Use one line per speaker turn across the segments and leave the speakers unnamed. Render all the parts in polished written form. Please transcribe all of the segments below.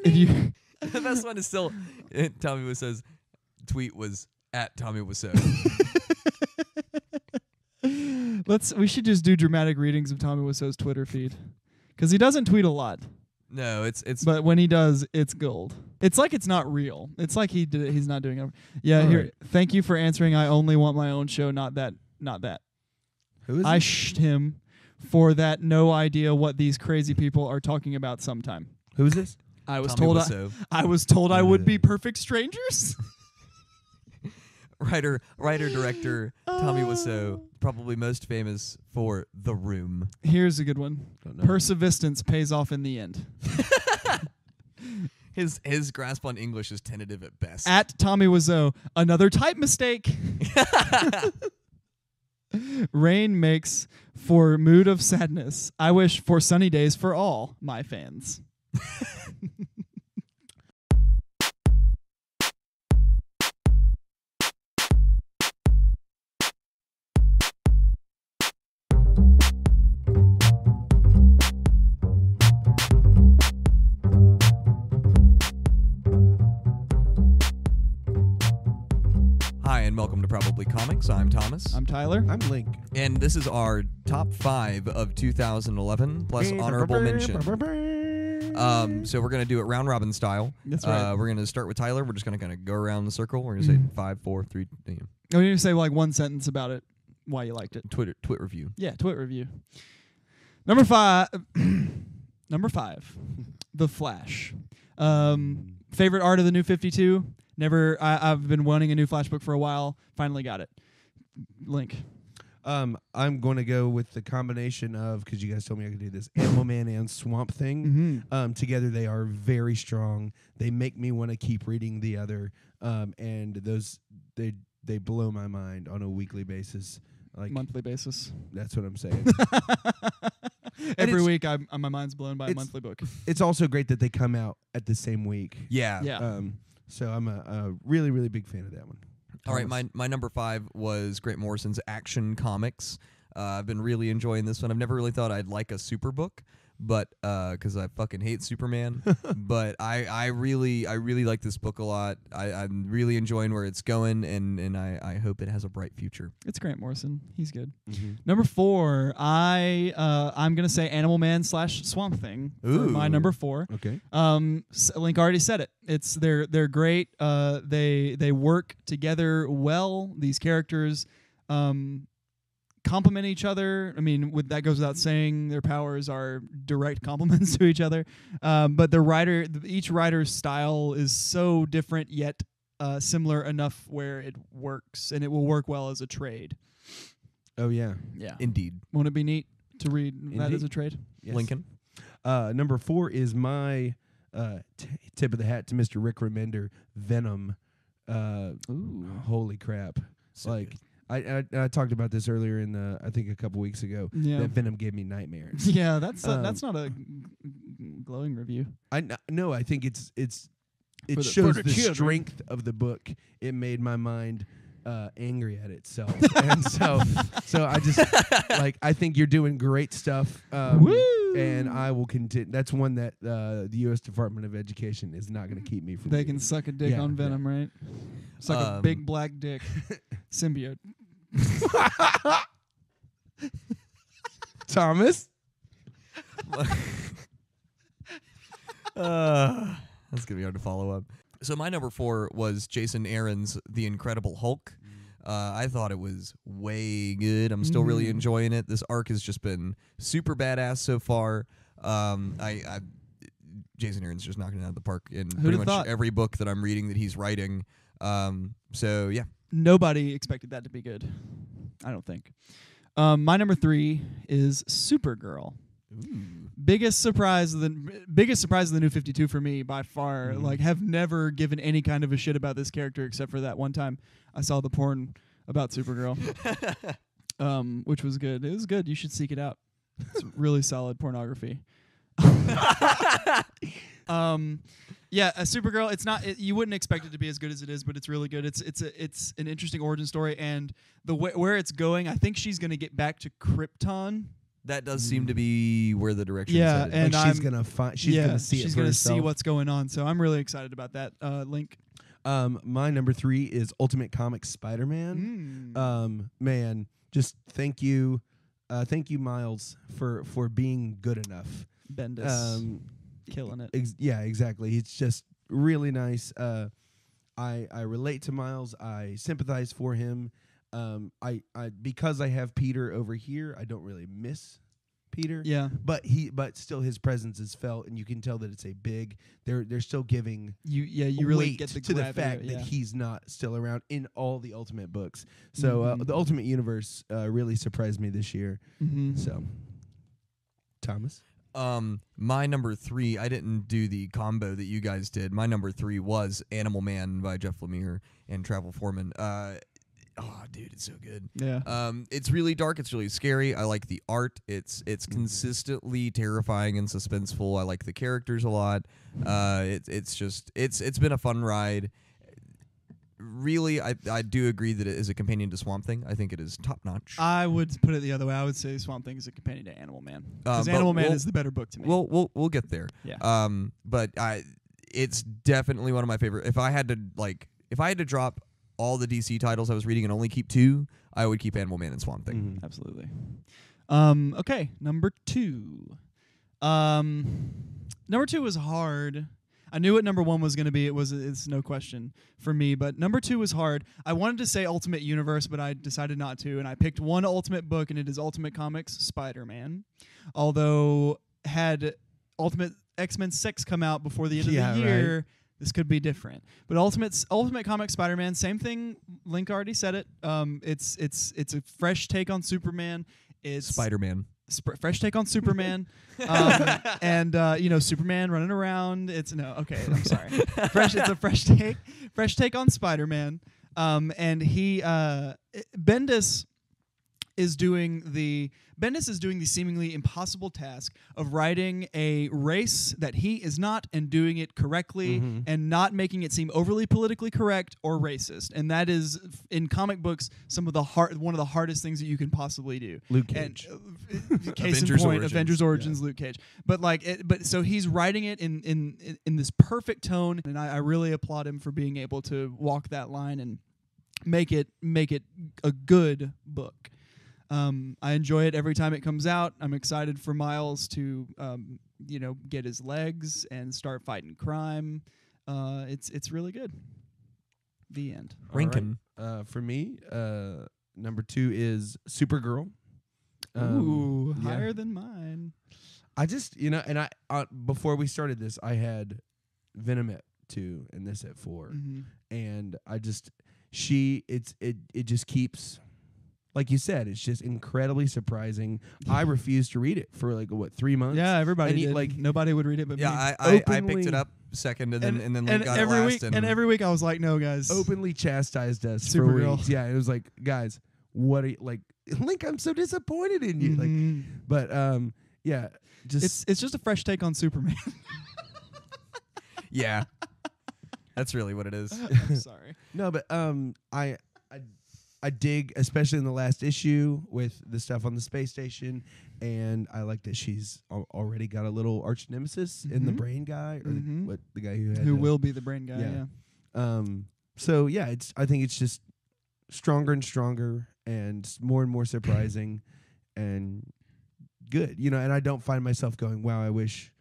If you
The best one is still Tommy Wiseau's tweet was at Tommy Wiseau.
we should just do dramatic readings of Tommy Wiseau's Twitter feed, because he doesn't tweet a lot,
No, it's
but when he does, it's gold. It's like it's not real. It's like he's not doing it. Yeah,
All
here.
right.
Thank you for answering. I only want my own show, not that.
Who is
I
it?
shed him for that. No idea what these crazy people are talking about. Sometime
Who is this?
I was
Tommy
told.
Wiseau.
I was told I would be perfect strangers.
Writer, director Tommy Wiseau, probably most famous for The Room.
Here's a good one.
Don't know.
Persistence pays off in the end.
His grasp on English is tentative at best.
At Tommy Wiseau, another type mistake. Rain makes for mood of sadness. I wish for sunny days for all my fans.
Hi, and welcome to Probably Comics. I'm Thomas.
I'm Tyler.
I'm Link.
And this is our top 5 of 2011 plus honorable mention. So we're going to do it round robin style.
That's right.
We're going to start with Tyler. We're just going to kind of go around the circle. We're going to say 5, 4, 3,
I need to say like one sentence about it, why you liked it.
twit review.
Yeah, twit review. Number 5. Number 5. The Flash. Favorite art of the New 52. I've been wanting a new Flash book for a while. Finally got it. Link.
I'm going to go with the combination of, because you guys told me I could do this, Animal Man and Swamp Thing.
Mm-hmm.
Together they are very strong. They make me want to keep reading the other. And those they blow my mind on a weekly basis. Like
Monthly basis.
that's what I'm saying.
Every
it's-
week, my mind's blown by a
it's-
monthly book.
It's also great that they come out at the same week.
Yeah.
Yeah.
So I'm a really, really big fan of that one.
All right,
Thomas.
my number 5 was Grant Morrison's Action Comics. I've been really enjoying this one. I've never really thought I'd like a super book, but because I fucking hate Superman. But I really like this book a lot. I'm really enjoying where it's going, and I hope it has a bright future.
It's Grant Morrison. He's good.
Mm-hmm.
Number 4, I'm gonna say Animal Man / Swamp Thing for my
Ooh.
number 4.
Okay.
Link already said it. It's they're great. They work together well. These characters complement each other. I mean, that goes without saying. Their powers are direct complements to each other. But each writer's style is so different yet similar enough where it works, and it will work well as a trade.
Oh, yeah.
Yeah.
Indeed.
Won't it be neat to read that
Indeed.
as a trade?
Yes.
Lincoln.
Number 4 is my tip of the hat to Mr. Rick Remender, Venom.
Ooh.
Holy crap.
So
Like,
good.
I talked about this earlier in I think a couple weeks ago.
Yeah.
That Venom gave me nightmares.
Yeah, that's not a glowing review.
No, I think it
For
shows
the
the
children.
strength of the book. It made my mind angry at itself, and so I just I think you're doing great stuff.
Woo!
And I will continue. That's one that the U.S. Department of Education is not going to keep me from.
They
reading.
can suck a dick
Yeah,
on Venom, right? Suck a big black dick. Symbiote.
Thomas.
That's gonna be hard to follow up. So my number 4 was Jason Aaron's The Incredible Hulk. I thought it was way good. I'm still really enjoying it. This arc has just been super badass so far. Jason Aaron's just knocking it out of the park in pretty much
thought?
every book that I'm reading that he's writing. So yeah.
Nobody expected that to be good. I don't think. My number 3 is Supergirl.
Ooh.
Biggest surprise of the New 52 for me by far. Like, have never given any kind of a shit about this character except for that one time I saw the porn about Supergirl, which was good. It was good. You should seek it out. It's really solid pornography. Yeah, a Supergirl. It's not. You wouldn't expect it to be as good as it is, but it's really good. It's an interesting origin story, and where it's going. I think she's going to get back to Krypton
That does seem to be where the direction
Yeah,
is headed.
and
like she's
I'm-
gonna find. She's gonna see it
she's
for
gonna
herself.
see what's going on. So I'm really excited about that link.
My number 3 is Ultimate Comics Spider-Man. Man, just thank you, Miles, for being good enough.
Bendis killing it.
Yeah, exactly. It's just really nice. I relate to Miles. I sympathize for him. I because I have Peter over here, I don't really miss Peter.
Yeah,
But still his presence is felt, and you can tell that it's a big. They're still giving
you really
weight
get the
to the
gravity,
fact
yeah.
that he's not still around in all the Ultimate books. So
Mhm.
the Ultimate Universe really surprised me this year.
Mhm.
So, Thomas.
My number 3, I didn't do the combo that you guys did. My number 3 was Animal Man by Jeff Lemire and Travel Foreman. Oh, dude, it's so good.
Yeah.
It's really dark. It's really scary. I like the art. It's consistently terrifying and suspenseful. I like the characters a lot. It's been a fun ride. Really, I do agree that it is a companion to Swamp Thing. I think it is top notch.
I would put it the other way. I would say Swamp Thing is a companion to Animal Man because
But
Animal Man
we'll-
is the better book to me.
We'll get there.
Yeah.
But it's definitely one of my favorite. If I had to drop all the DC titles I was reading and only keep 2, I would keep Animal Man and Swamp Thing.
Absolutely. Okay, number 2. Number 2 was hard. I knew what number 1 was going to be. It's no question for me. But number 2 was hard. I wanted to say Ultimate Universe, but I decided not to. And I picked one Ultimate book, and it is Ultimate Comics Spider-Man. Although had Ultimate X-Men 6 come out before the end of the year, this could be different. But Ultimate Comics Spider-Man, same thing. Link already said it. It's a fresh take on Superman. It's
Spider-Man.
fresh take on Superman, and Superman running around. I'm sorry. It's a fresh take on Spider-Man, and Bendis is doing the seemingly impossible task of writing a race that he is not and doing it correctly and not making it seem overly politically correct or racist. And that is in comic books one of the hardest things that you can possibly do.
Luke Cage.
And, case in
Avengers
point,
Origins.
Avengers Origins, Luke Cage. But so he's writing it in this perfect tone, and I really applaud him for being able to walk that line and make it a good book. I enjoy it every time it comes out. I'm excited for Miles to, get his legs and start fighting crime. It's really good. The end.
Rankin.
For me, number 2 is Supergirl.
Ooh,
yeah.
higher than mine.
I just, and I before we started this, I had Venom at 2 and this at 4, and I just it just keeps. Like you said, it's just incredibly surprising. I refused to read it for 3 months.
Yeah, everybody
And
did. Nobody would read it but me.
Yeah, I picked
openly-
it up second and then Link got it
every
last.
week and every week I was like, no, guys.
Openly chastised us for
Supergirl.
weeks. Yeah, it was like, guys, what are you like? Link, I'm so disappointed in you.
Mhm.
But yeah, just
It's just a fresh take on Superman.
Yeah. That's really what it is.
I'm sorry.
no, but I dig, especially in the last issue with the stuff on the space station, and I like that she's already got a little arch nemesis in the brain guy, or the guy who
Will be the brain guy.
Yeah.
Yeah.
So yeah, I think it's just stronger and stronger and more and more surprising and good. And I don't find myself going, wow, I wish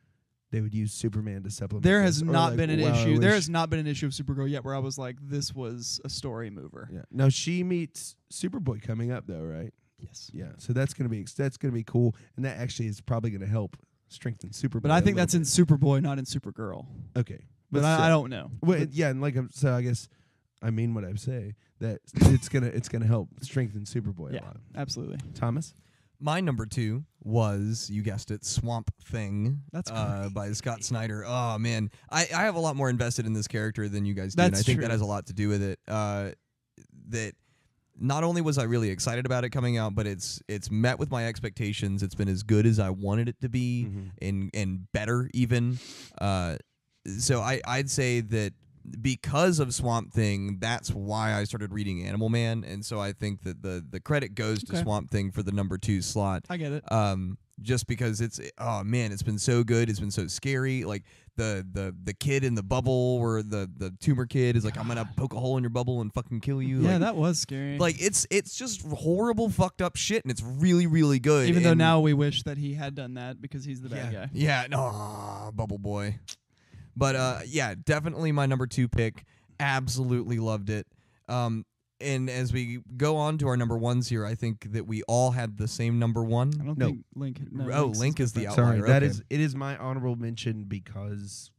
they would use Superman to supplement.
There
this,"
has
or
not
like,
been an
"Wow, I
issue. There
wish-"
has not been an issue of Supergirl yet where I was like, this was a story mover.
Yeah. Now she meets Superboy coming up though, right?
Yes.
Yeah. So that's gonna be cool, and that actually is probably gonna help strengthen Superboy.
But I
a
think
little
that's in Superboy, not in Supergirl.
bit. Okay.
But
still.
I don't know.
Well, yeah, and so I guess I mean what I say that it's gonna help strengthen Superboy
Yeah,
a lot.
absolutely.
Thomas.
My number 2 was, you guessed it, Swamp Thing.
That's
by Scott Snyder. Oh man, I have a lot more invested in this character than you guys do, and I
That's
think
true.
that has a lot to do with it. That not only was I really excited about it coming out, but it's met with my expectations. It's been as good as I wanted it to be, and better even. So I'd say that because of Swamp Thing, that's why I started reading Animal Man, and so I think that the credit goes to
Okay.
Swamp Thing for the number 2 slot.
I get it.
Just because it's been so good, it's been so scary. Like the kid in the bubble, where the tumor kid is like, I'm gonna poke a hole in your bubble and fucking kill you.
Yeah,
like,
that was scary.
like it's just horrible, fucked up shit, and it's really, really good.
Even though
And-
now we wish that he had done that because he's the bad guy.
yeah, no, Bubble Boy. But yeah, definitely my number 2 pick. Absolutely loved it. And as we go on to our number 1s here, I think that we all had the same number 1.
I don't
No.
think Link. No,
Link is the
different.
outlier.
Sorry, that
okay.
is it is my honorable mention because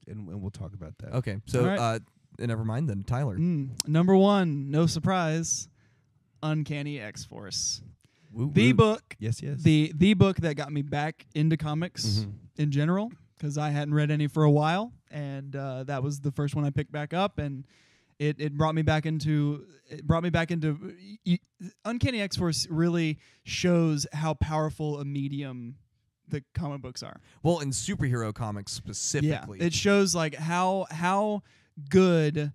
and we'll talk about that.
Okay, so
All right.
never mind then, Tyler.
Number 1, no surprise, Uncanny X-Force.
Woo,
The
woo.
book,
Yes, yes.
the book that got me back into comics
Mhm.
in general, because I hadn't read any for a while, and that was the first one I picked back up, and it brought me back into Uncanny X-Force really shows how powerful a medium the comic books are.
Well, in superhero comics specifically.
Yeah, it shows like how good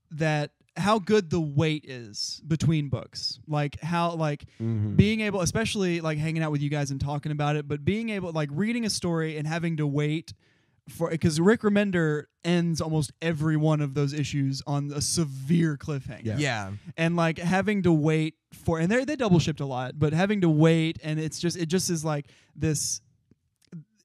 the weight is between books. Like how
Mhm.
being able, especially like hanging out with you guys and talking about it, but being able like reading a story and having to wait for, because Rick Remender ends almost every one of those issues on a severe cliffhanger.
Yeah.
yeah.
And like having to wait for, and they double shipped a lot, but having to wait, and it just is like this.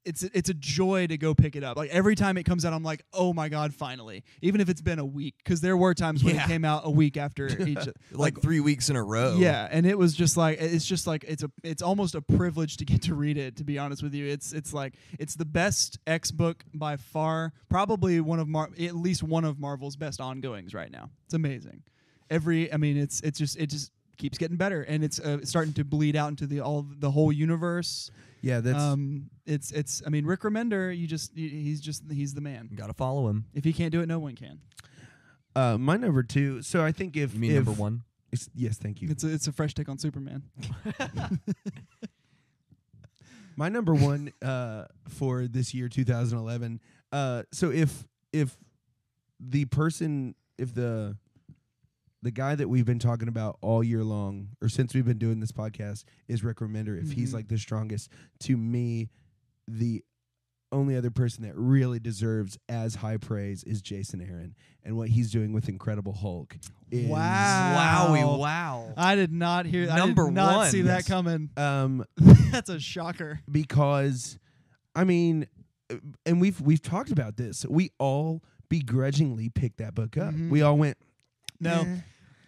It's a joy to go pick it up. Like every time it comes out, I'm like, oh my god, finally! Even if it's been a week, because there were times when
Yeah.
it came out a week after each.
like 3 weeks in a row.
Yeah, and it was just like it's almost a privilege to get to read it. To be honest with you, it's the best X book by far. Probably at least one of Marvel's best ongoings right now. It's amazing. It just keeps getting better, and it's starting to bleed out into the whole universe.
Yeah, that's
Rick Remender. He's the man.
You gotta follow him.
If he can't do it, no one can.
my number 2. So I think if
You mean
if,
number 1?
Yes, thank you.
It's a fresh take on Superman.
My number 1 for this year 2011. So if the person, if the guy that we've been talking about all year long, or since we've been doing this podcast, is Rick Remender, if he's
Mhm.
like the strongest, to me, the only other person that really deserves as high praise is Jason Aaron, and what he's doing with Incredible Hulk is
Wow.
Wowie, wow.
I did not hear.
Number
I did not
one,
see that
yes.
coming.
um
That's a shocker.
because I mean, and we've talked about this. We all begrudgingly picked that book up.
Mhm.
We all went,
No,
"Eh."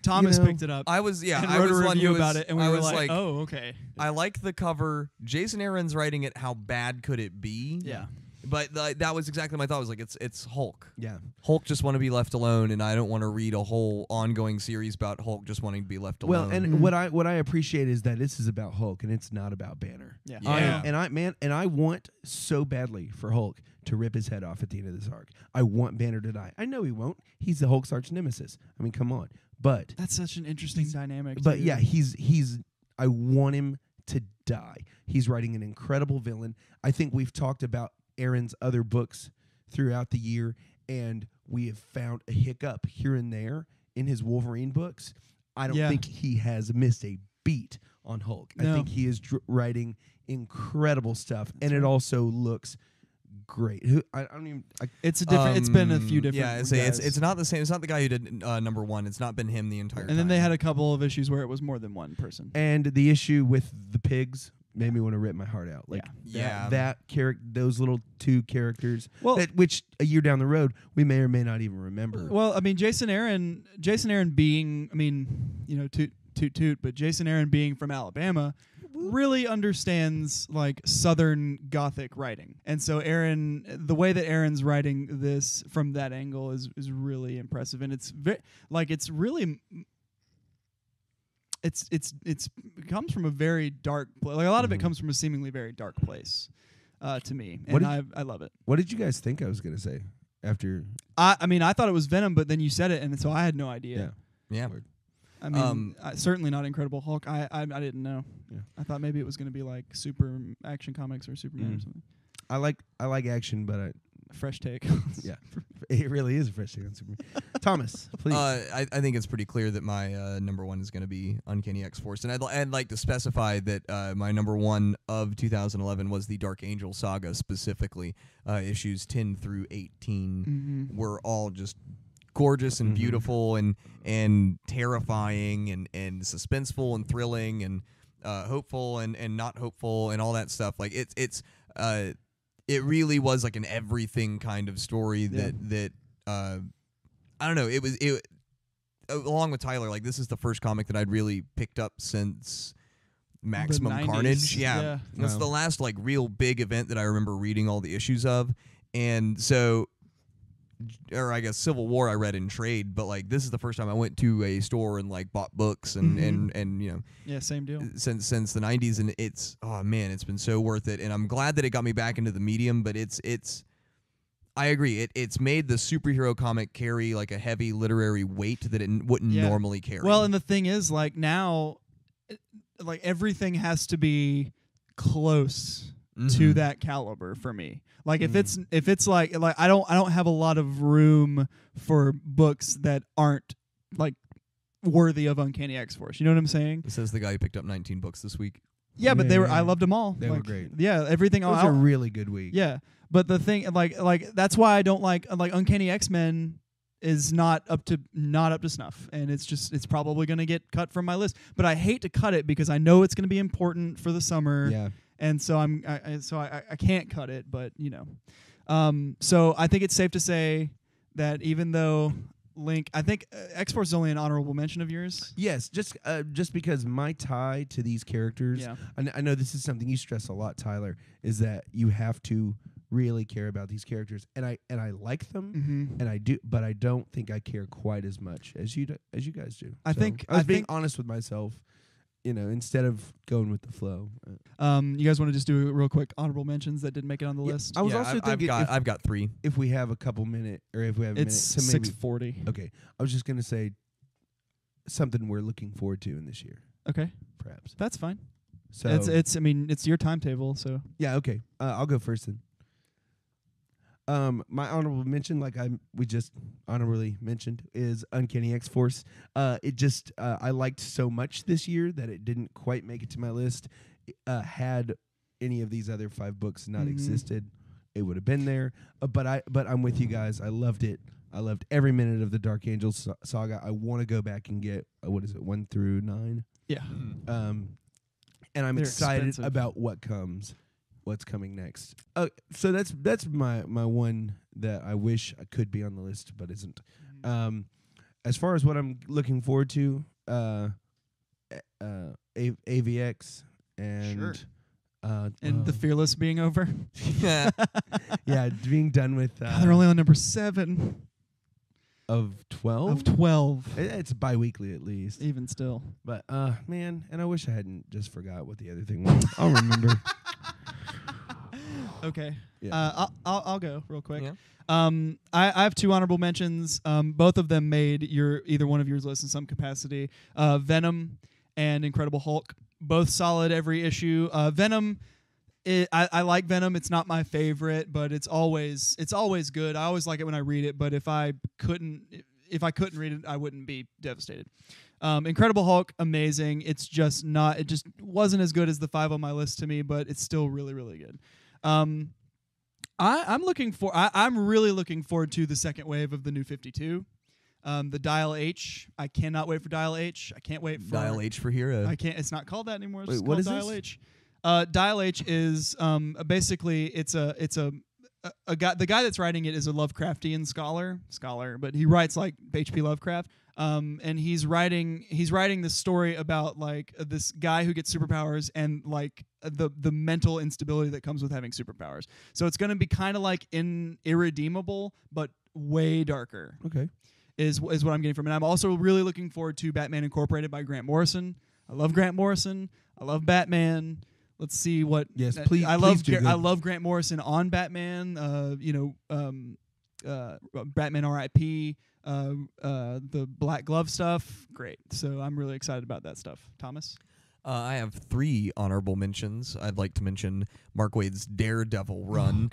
Thomas
know,
picked it up
I was
and
I
wrote
was
a
one
review
who
about
was-
it, and we
I
were
was
like, "Oh, okay."
I like the cover. Jason Aaron's writing it. How bad could it be?
Yeah.
But that was exactly my thought. I was like, it's Hulk.
Yeah.
Hulk just want to be left alone, and I don't want to read a whole ongoing series about Hulk just wanting to be left
Well,
alone.
and
Mhm.
what I appreciate is that this is about Hulk and it's not about Banner.
Yeah.
Yeah.
I want so badly for Hulk to rip his head off at the end of this arc. I want Banner to die. I know he won't. He's the Hulk's arch nemesis. I mean, come on. But
That's such an interesting dynamic.
but
too.
yeah, he's I want him to die. He's writing an incredible villain. I think we've talked about Aaron's other books throughout the year, and we have found a hiccup here and there in his Wolverine books. I don't
Yeah.
think he has missed a beat on Hulk. I
No.
think he is writing incredible stuff, and
right.
it also looks great. I don't even.
it's a different. It's been a few different.
Yeah, it's
guys.
not the same. It's not the guy who did number 1. It's not been him the entire time.
And then they had a couple of issues where it was more than one person.
And the issue with the pigs made me want to rip my heart out. Like
Yeah.
that character, those little two characters,
Well-
which a year down the road we may or may not even remember.
Well, I mean, Jason Aaron being, toot, but Jason Aaron being from Alabama really understands like Southern Gothic writing. And so the way that Aaron's writing this from that angle is really impressive. And it's it comes from a very dark place. Like a lot of it comes from a seemingly very dark place to me.
What
And I love it.
What did you guys think I was going to say after?
I mean, I thought it was Venom, but then you said it, and so I had no idea.
Yeah.
I mean, certainly not Incredible Hulk. I didn't know.
Yeah.
I thought maybe it was going to be like Super Action Comics or Superman or something.
I like action, but
fresh take.
Yeah, it really is a fresh take on Superman. Thomas, please.
I think it's pretty clear that my number one is going to be Uncanny X-Force, and I'd like to specify that my number one of 2011 was the Dark Angel saga specifically. Issues 10 through 18 were all just gorgeous and beautiful and terrifying and suspenseful and thrilling and hopeful and not hopeful and all that stuff. Like it really was like an everything kind of story that I don't know. It was along with Tyler. Like this is the first comic that I'd really picked up since Maximum Carnage. Yeah. That's the last like real big event that I remember reading all the issues of, and so. Or I guess Civil War I read in trade, but like this is the first time I went to a store and like bought books and you know
same deal
since the 90s, and it's it's been so worth it, and I'm glad that it got me back into the medium. But it's I agree, it's made the superhero comic carry like a heavy literary weight that it wouldn't normally carry.
Well, and the thing is, like now, like everything has to be close to that caliber for me. Like if it's like I don't have a lot of room for books that aren't like worthy of Uncanny X-Force. You know what I'm saying?
This says the guy who picked up 19 books this week.
Yeah, but they were. I loved them all.
They were great.
Yeah, everything.
It was a really good week.
Yeah, but the thing, like that's why I don't like Uncanny X-Men is not up to snuff, and it's probably going to get cut from my list. But I hate to cut it because I know it's going to be important for the summer.
Yeah.
And so I can't cut it, but you know, so I think it's safe to say that even though Link, I think X-Force is only an honorable mention of yours.
Yes, just because my tie to these characters,
Yeah.
I know this is something you stress a lot, Tyler, is that you have to really care about these characters, and I like them, and I do, but I don't think I care quite as much as you guys do.
I think
I was being honest with myself. You know, instead of going with the flow.
You guys want to just do real quick honorable mentions that didn't make it on the list?
I was also thinking
I've got 3.
if we have a couple minutes, or if we have a
It's
minute, to maybe
6:40.
Okay, I was just gonna say something we're looking forward to in this year,
Okay,
perhaps.
that's fine.
So
It's I mean it's your timetable, so
yeah, okay. I'll go first then. My honorable mention, we just honorably mentioned, is Uncanny X-Force. It just I liked so much this year that it didn't quite make it to my list. Had any of these other 5 books not existed, it would have been there. But I'm with you guys. I loved it. I loved every minute of the Dark Angel saga. I want to go back and get 1 through 9.
yeah.
And I'm
They're
excited
expensive.
about what's coming next. So that's my one that I wish I could be on the list but isn't. As far as what I'm looking forward to, AVX and
Sure. And the Fearless being over.
yeah, being done with
They're only on number 7
of 12.
of 12.
It's bi-weekly at least.
Even still.
But man, and I wish I hadn't just forgot what the other thing was. I'll remember.
Okay.
Yeah.
I'll go real quick.
Yeah.
I have 2 honorable mentions. Both of them made either one of yours list in some capacity. Venom and Incredible Hulk, both solid every issue. Venom, I like Venom. It's not my favorite, but it's always good. I always like it when I read it, but if I couldn't read it, I wouldn't be devastated. Incredible Hulk, amazing. It just wasn't as good as the 5 on my list to me, but it's still really, really good. I'm really looking forward to the second wave of the New 52. The Dial H. I cannot wait for Dial H. I can't wait for
Dial H for Hero.
I can't. It's not called that anymore. It's
Wait,
just
what
called
is
Dial
this?
H. Dial H is basically it's a guy. The guy that's writing it is a Lovecraftian scholar, but he writes like H.P. Lovecraft. And he's writing this story about like this guy who gets superpowers and like the mental instability that comes with having superpowers. So it's going to be kind of like Irredeemable, but way darker.
Okay.
Is what I'm getting from it. I'm also really looking forward to Batman Incorporated by Grant Morrison. I love Grant Morrison. I love Batman. Let's see what.
Yes, please.
I
please do good.
love Grant Morrison on Batman. Batman R.I.P. The Black Glove stuff. Great. So I'm really excited about that stuff. Thomas.
I have 3 honorable mentions. I'd like to mention Mark Waid's Daredevil run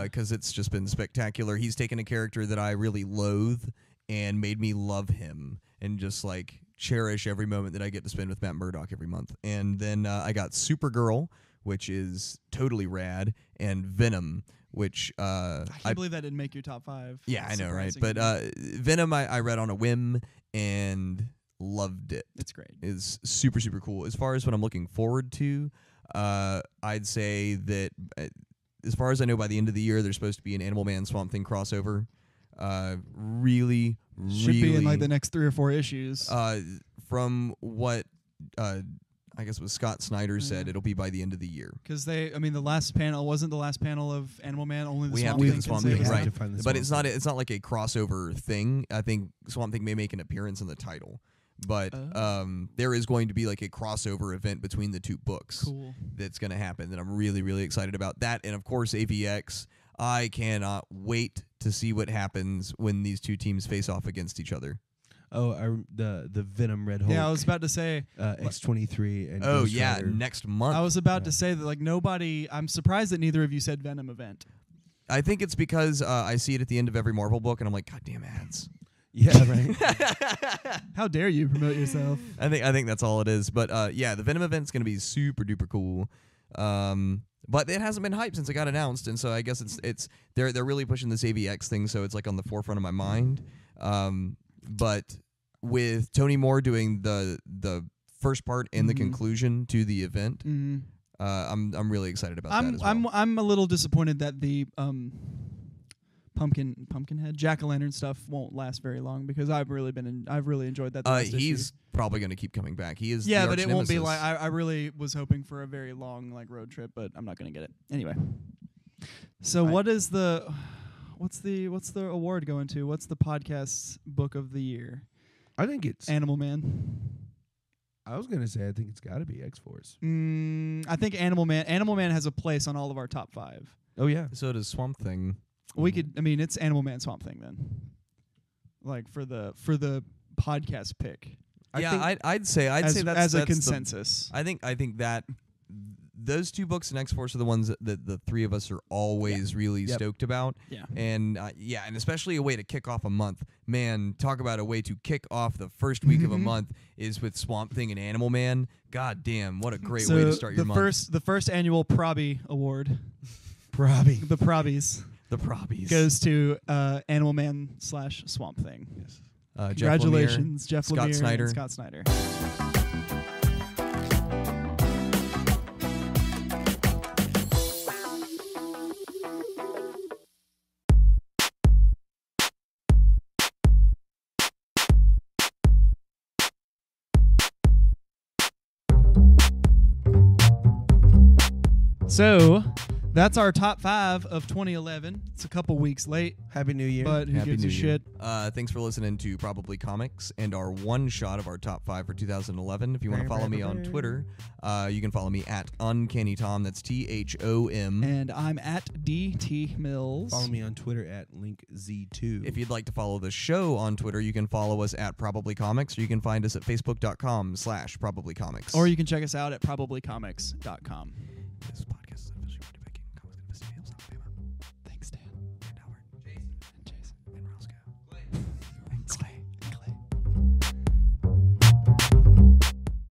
because it's just been spectacular. He's taken a character that I really loathe and made me love him and just like cherish every moment that I get to spend with Matt Murdock every month. And then I got Supergirl, which is totally rad, and Venom, which
I can't believe that didn't make your top 5.
Yeah,
That's
I know, right?
surprising.
But Venom, I read on a whim and loved it.
It's great.
It's super, super cool. As far as what I'm looking forward to, I'd say that as far as I know, by the end of the year, there's supposed to be an Animal Man Swamp Thing crossover. Really,
Should be in like the next 3 or 4 issues.
From what I guess what Scott Snyder said, it'll be by the end of the year.
Because the last panel wasn't the last panel of Animal Man. Only the
We have
Swamp
to
Thing
do the
can
Swamp
save
Thing,
us.
right? But it's not like a crossover thing. I think Swamp Thing may make an appearance in the title, but there is going to be like a crossover event between the 2 books.
Cool.
That's going to happen. That I'm really, really excited about that, and of course AVX. I cannot wait to see what happens when these 2 teams face off against each other.
Oh, the Venom Red Hulk.
Yeah, I was about to say.
X-23 and
Oh
Ghost
yeah,
Rider.
next month.
I was about to say that like nobody. I'm surprised that neither of you said Venom event.
I think it's because I see it at the end of every Marvel book, and I'm like, God damn ads.
Yeah, right.
How dare you promote yourself?
I think that's all it is. But yeah, the Venom event's gonna be super duper cool. But it hasn't been hyped since it got announced, and so I guess it's they're really pushing this AVX thing, so it's like on the forefront of my mind. But with Tony Moore doing the first part and the conclusion to the event, I'm really excited about that as well.
I'm a little disappointed that the Pumpkinhead Jack-o'-lantern stuff won't last very long because I've really enjoyed that.
He's probably going to keep coming back. He is
yeah,
the
but it won't be like
arch-nemesis.
I really was hoping for a very long like road trip, but I'm not going to get it anyway. So what's the award going to? What's the podcast book of the year?
I think it's
Animal Man.
I was gonna say I think it's got to be X-Force.
I think Animal Man. Animal Man has a place on all of our top 5.
Oh yeah.
So does Swamp Thing.
We could. I mean, it's Animal Man Swamp Thing then. Like for the podcast pick.
I'd say
as
that's
a
the-
consensus.
I think that those 2 books in X-Force are the ones that the 3 of us are always really stoked about.
Yeah.
And and especially a way to kick off a month. Man, talk about a way to kick off the first week of a month is with Swamp Thing and Animal Man. God damn, what a great way to start your month.
The first annual Proby Award.
Proby.
The Probies
The Probies.
goes to Animal Man / Swamp Thing.
Yes.
Congratulations, Jeff
Scott
Lemire
Snyder.
and Scott Snyder. So that's our top 5 of 2011. It's a couple weeks late,
Happy New Year.
but who
Happy
gives
New
a
Year.
shit?
Thanks for listening to Probably Comics and our one shot of our top 5 for 2011. If you want to follow me on Twitter, you can follow me at Uncanny Tom. That's THOM.
And I'm at DT Mills.
Follow me on Twitter at LinkZ2.
If you'd like to follow the show on Twitter, you can follow us at Probably Comics, or you can find us at Facebook.com/ProbablyComics.
Or you can check us out at probablycomics.com.
Yes,